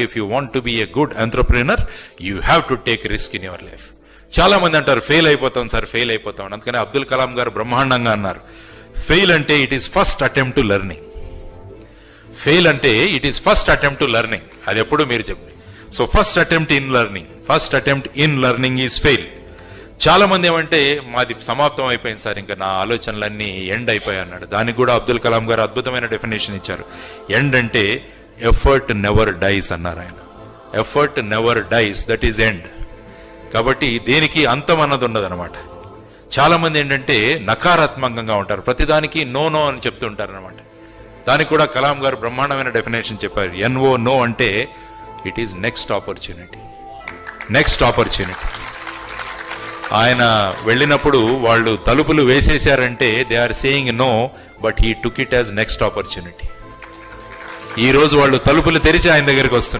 If you want to be a good entrepreneur you have to take risk in your life. చాలా మంది అంటారు fail అయిపోతాం sir, fail అయిపోతాం. అందుకని అబ్దుల్ కలాం గారు బ్రహ్మాండంగా అన్నారు, ఫెయిల్ అంటే it is first attempt to learning. Fail అంటే it is first attempt to learning. అది ఎప్పుడు మీరు చెప్పండి. So first attempt in learning is fail. చాలా మంది ఏమంటే మాది సమాప్తం అయిపోయింది సార్, ఇంకా నా ఆలోచనలన్నీ ఎండ్ అయిపోయాయి అన్నాడు. దానికి కూడా అబ్దుల్ కలాం గారు అద్భుతమైన డెఫినేషన్ ఇచ్చారు. ఎండ్ అంటే ఎఫర్ట్ నెవర్ డైస్ అన్నారు ఆయన. Effort never dies, that is end. కాబట్టి దేనికి అంతం అన్నది ఉండదు అనమాట. చాలా మంది ఏంటంటే నకారాత్మకంగా ఉంటారు, ప్రతిదానికి నో నో అని చెప్తుంటారు అనమాట. దానికి కూడా కలాం గారు బ్రహ్మాండమైన డెఫినేషన్ చెప్పారు. ఎన్ఓ నో అంటే ఇట్ ఈస్ నెక్స్ట్ ఆపర్చునిటీ. ఆయన వెళ్ళినప్పుడు వాళ్ళు తలుపులు వేసేశారంటే they are saying no, but he took it as next opportunity. ఈ రోజు వాళ్ళు తలుపులు తెరిచి ఆయన దగ్గరికి వస్తున్నారు.